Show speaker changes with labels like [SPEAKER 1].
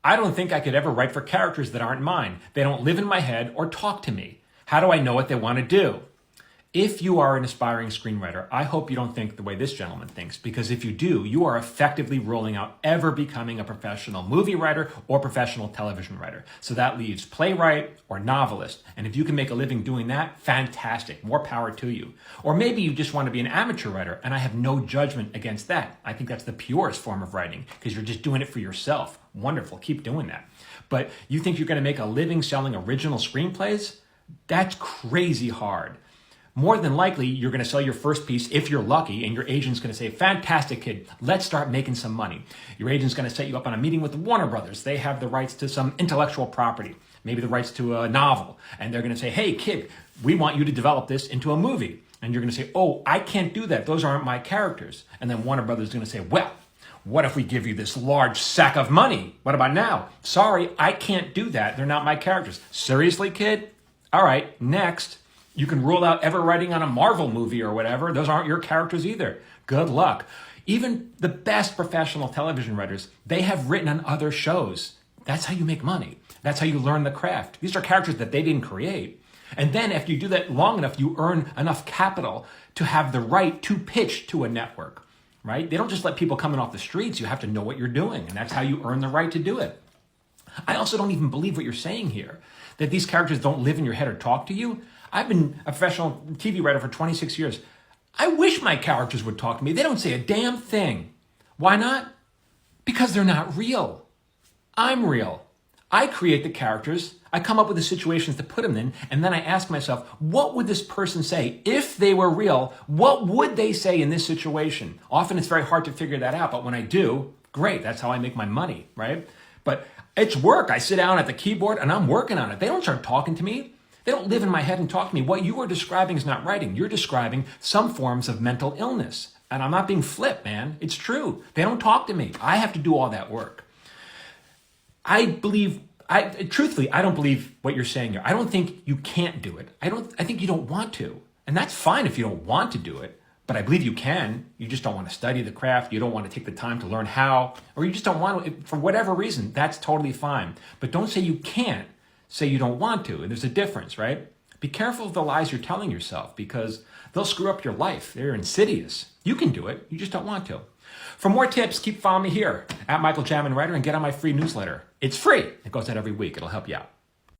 [SPEAKER 1] I don't think I could ever write for characters that aren't mine. They don't live in my head or talk to me. How do I know what they want to do? If you are an aspiring screenwriter, I hope you don't think the way this gentleman thinks, because if you do, you are effectively ruling out ever becoming a professional movie writer or professional television writer. So that leaves playwright or novelist. And if you can make a living doing that, fantastic, more power to you. Or maybe you just want to be an amateur writer, and I have no judgment against that. I think that's the purest form of writing, because you're just doing it for yourself. Wonderful, keep doing that. But you think you're going to make a living selling original screenplays? That's crazy hard. More than likely, you're going to sell your first piece if you're lucky, and your agent's going to say, fantastic, kid, let's start making some money. Your agent's going to set you up on a meeting with the Warner Brothers. They have the rights to some intellectual property, maybe the rights to a novel. And they're going to say, hey, kid, we want you to develop this into a movie. And you're going to say, oh, I can't do that. Those aren't my characters. And then Warner Brothers is going to say, well, what if we give you this large sack of money? What about now? Sorry, I can't do that. They're not my characters. Seriously, kid? All right, next. You can rule out ever writing on a Marvel movie or whatever. Those aren't your characters either. Good luck. Even the best professional television writers, they have written on other shows. That's how you make money. That's how you learn the craft. These are characters that they didn't create. And then after you do that long enough, you earn enough capital to have the right to pitch to a network, right? They don't just let people come in off the streets. You have to know what you're doing, and that's how you earn the right to do it. I also don't even believe what you're saying here, that these characters don't live in your head or talk to you. I've been a professional TV writer for 26 years. I wish my characters would talk to me. They don't say a damn thing. Why not? Because they're not real. I'm real. I create the characters. I come up with the situations to put them in, and then I ask myself, what would this person say if they were real? What would they say in this situation? Often it's very hard to figure that out, but when I do, great. That's how I make my money, right? But it's work. I sit down at the keyboard and I'm working on it. They don't start talking to me. They don't live in my head and talk to me. What you are describing is not writing. You're describing some forms of mental illness. And I'm not being flip, man. It's true. They don't talk to me. I have to do all that work. Truthfully, I don't believe what you're saying here. I don't think you can't do it. I think you don't want to. And that's fine if you don't want to do it. But I believe you can. You just don't want to study the craft. You don't want to take the time to learn how. Or you just don't want to, for whatever reason. That's totally fine. But don't say you can't. Say you don't want to, and there's a difference, right? Be careful of the lies you're telling yourself, because they'll screw up your life. They're insidious. You can do it, you just don't want to. For more tips, keep following me here at Michael Jamin Writer, and get on my free newsletter. It's free. It goes out every week. It'll help you out.